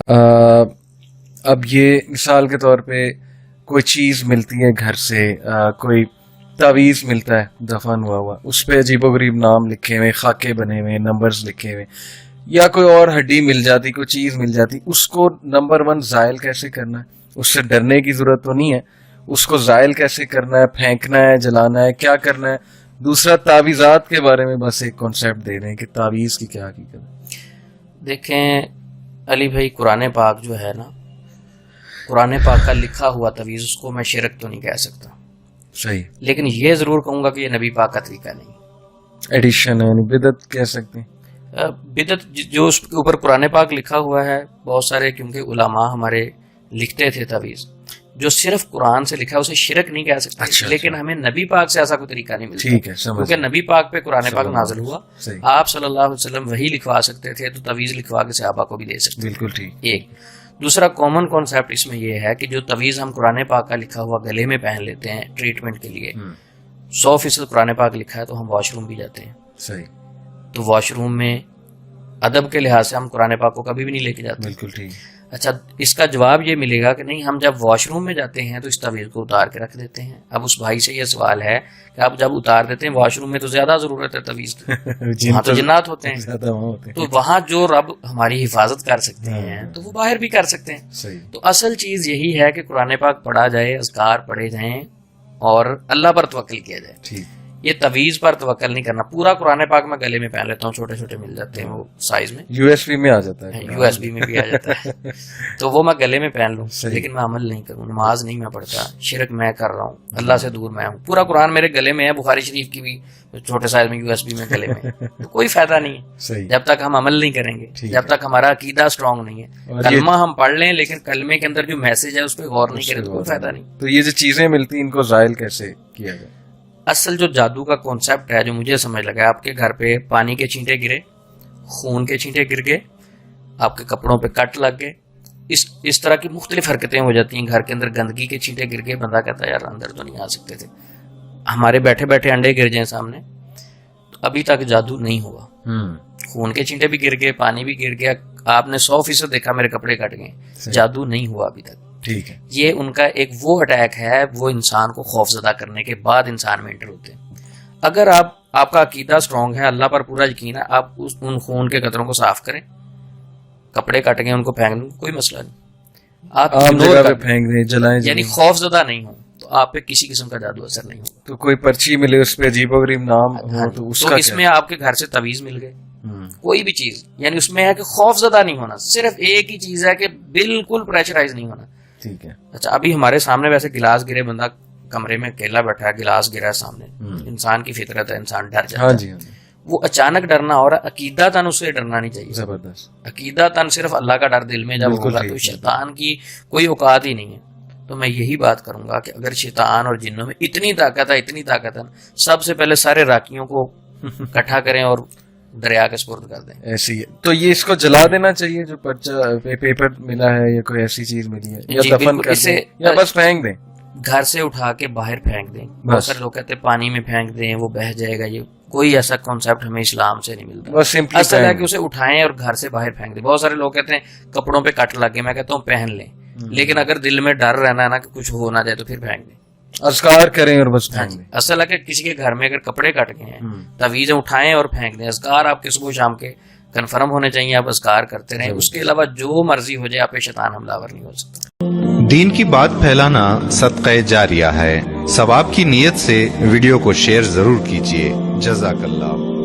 اب یہ مثال کے طور پہ کوئی چیز ملتی ہے گھر سے، کوئی تعویذ ملتا ہے دفن ہوا اس پہ عجیب و غریب نام لکھے ہوئے، خاکے بنے ہوئے، نمبرز لکھے ہوئے، یا کوئی اور ہڈی مل جاتی، کوئی چیز مل جاتی، اس کو نمبر 1 زائل کیسے کرنا ہے؟ اس سے ڈرنے کی ضرورت تو نہیں ہے، اس کو زائل کیسے کرنا ہے، پھینکنا ہے، جلانا ہے، کیا کرنا ہے؟ دوسرا تعویذات کے بارے میں بس ایک کانسیپٹ دے رہے ہیں کہ تعویذ کی کیا حقیقت ہے۔ دیکھیں علی بھائی، قرآن پاک جو ہے نا، قرآن پاک کا لکھا ہوا تعویذ، اس کو میں شرک تو نہیں کہہ سکتا، صحیح، لیکن یہ ضرور کہوں گا کہ یہ نبی پاک کا طریقہ نہیں، ایڈیشن ہے، بدعت کہہ سکتے ہیں۔ بدعت جو اس کے اوپر قرآن پاک لکھا ہوا ہے، بہت سارے کیونکہ علماء ہمارے لکھتے تھے تعویذ، جو صرف قرآن سے لکھا ہے اسے شرک نہیں کہہ سکتے، لیکن ہمیں نبی پاک سے ایسا کوئی طریقہ نہیں ملتا، کیونکہ نبی پاک پہ قرآن پاک نازل ہوا، آپ صلی اللہ علیہ وسلم وہی لکھوا سکتے تھے تو تعویذ لکھوا کے صحابہ کو بھی دے سکتے، بالکل ٹھیک۔ ایک دوسرا کامن کانسیپٹ اس میں یہ ہے کہ جو تعویذ ہم قرآن پاک کا لکھا ہوا گلے میں پہن لیتے ہیں ٹریٹمنٹ کے لیے، 100% قرآن پاک لکھا ہے تو ہم واش روم بھی جاتے ہیں، صحیح، تو واش روم میں ادب کے لحاظ سے ہم قرآن پاک کو کبھی بھی نہیں لے کے جاتے، بالکل ٹھیک۔ اچھا، اس کا جواب یہ ملے گا کہ نہیں، ہم جب واش روم میں جاتے ہیں تو اس تعویذ کو اتار کے رکھ دیتے ہیں۔ اب اس بھائی سے یہ سوال ہے کہ آپ جب اتار دیتے ہیں واش روم میں تو زیادہ ضرورت ہے تعویذ کی، وہاں تو جنات ہوتے ہیں، تو وہاں جو رب ہماری حفاظت کر سکتے ہیں تو وہ باہر بھی کر سکتے ہیں۔ تو اصل چیز یہی ہے کہ قرآن پاک پڑھا جائے، اذکار پڑھے جائیں اور اللہ پر توکل کیا جائے، یہ تعویذ پر توکل نہیں کرنا۔ پورا قرآن پاک میں گلے میں پہن لیتا ہوں، چھوٹے چھوٹے مل جاتے ہیں وہ سائز میں، یو ایس بی میں آ جاتا ہے، یو ایس بی میں بھی آ جاتا ہے، تو وہ میں گلے میں پہن لوں، لیکن میں عمل نہیں کروں، نماز نہیں میں پڑھتا، شرک میں کر رہا ہوں، اللہ سے دور میں ہوں۔ پورا قرآن میرے گلے میں ہے، بخاری شریف کی بھی چھوٹے سائز میں یو ایس بی میں گلے میں، تو کوئی فائدہ نہیں ہے جب تک ہم عمل نہیں کریں گے، جب تک ہمارا عقیدہ اسٹرانگ نہیں ہے۔ کلمہ ہم پڑھ لیں لیکن کلمے کے اندر جو میسج ہے اس پہ غور نہیں کریں تو کوئی فائدہ نہیں۔ تو یہ جو چیزیں ملتی ہیں ان کو زائل کیسے کیا جائے؟ اصل جو جادو کا کانسیپٹ ہے، جو مجھے سمجھ لگا ہے، آپ کے گھر پہ پانی کے چھینٹے گرے، خون کے چھینٹے گر گئے، آپ کے کپڑوں پہ کٹ لگ گئے، اس طرح کی مختلف حرکتیں ہو جاتی ہیں، گھر کے اندر گندگی کے چھینٹے گر گئے، بندہ کہتا ہے یار اندر تو نہیں آ سکتے تھے، ہمارے بیٹھے بیٹھے انڈے گر جائیں سامنے، تو ابھی تک جادو نہیں ہوا۔ خون کے چھینٹے بھی گر گئے، پانی بھی گر گیا، آپ نے 100% دیکھا میرے کپڑے کٹ گئے، جادو نہیں ہوا ابھی تک۔ ٹھیک ہے، یہ ان کا ایک وہ اٹیک ہے، وہ انسان کو خوف زدہ کرنے کے بعد انسان میں انٹر ہوتے ہیں۔ اگر آپ کا عقیدہ اسٹرانگ ہے، اللہ پر پورا یقین ہے، آپ ان خون کے قطروں کو صاف کریں، کپڑے کٹ گئے ان کو پھینک دیں، کوئی مسئلہ نہیں، آپ جگہ پہ پھینک دیں، جلائیں، یعنی خوف زدہ نہیں ہو تو آپ پہ کسی قسم کا جادو اثر نہیں ہوگا۔ تو کوئی پرچی ملے اس پہ عجیب و غریب نام ہو تو اس میں آپ کے گھر سے تعویذ مل گئے، کوئی بھی چیز، یعنی اس میں ہے کہ خوف زدہ نہیں ہونا، صرف ایک ہی چیز ہے کہ بالکل پریشرائز نہیں ہونا۔ ٹھیک ہے، اچھا ابھی ہمارے سامنے ویسے گلاس گرے، بندہ کمرے میں اکیلا بیٹھا ہے، گلاس گرا ہے سامنے، انسان کی فطرت ہے، انسان ڈر جاتا ہے، وہ اچانک ڈرنا ہو رہا ہے، عقیدہ تن اسے ڈرنا نہیں چاہیے، زبردست عقیدہ تن صرف اللہ کا ڈر دل میں جب ہوگا تو شیطان کی کوئی اوقات ہی نہیں ہے۔ تو میں یہی بات کروں گا کہ اگر شیطان اور جنوں میں اتنی طاقت ہے، اتنی طاقت ہے، سب سے پہلے سارے راکیوں کو اکٹھا کریں اور دریا کے سپرد کر دیں۔ ایسی ہے تو یہ اس کو جلا دینا چاہیے جو پرچہ پیپر ملا ہے یا کوئی ایسی چیز ملی ہے، یا دفن کر دیں یا بس پھینک دیں، گھر سے اٹھا کے باہر پھینک دیں۔ بہت سارے لوگ کہتے ہیں پانی میں پھینک دیں وہ بہہ جائے گا، یہ کوئی ایسا کانسیپٹ ہمیں اسلام سے نہیں ملتا، اصل ہے کہ اسے اٹھائیں اور گھر سے باہر پھینک دیں۔ بہت سارے لوگ کہتے ہیں کپڑوں پہ کٹ لگ گئے، میں کہتا ہوں پہن لیں، لیکن اگر دل میں ڈر رہنا ہے نا کہ کچھ ہو نہ جائے تو پھر پھینک دیں، اذکار کریں اور بس پھینک دیں۔ اصل ہے کہ کسی کے گھر میں اگر کپڑے کٹ گئے ہیں، تعویذیں اٹھائیں اور پھینک دیں۔ اذکار آپ کے صبح شام کے کنفرم ہونے چاہیے، آپ اذکار کرتے رہیں، اس کے علاوہ جو مرضی ہو جائے آپ پہ شیطان حملہ آور نہیں ہو سکتا۔ دین کی بات پھیلانا صدقہ جاریہ ہے، ثواب کی نیت سے ویڈیو کو شیئر ضرور کیجیے۔ جزاک اللہ۔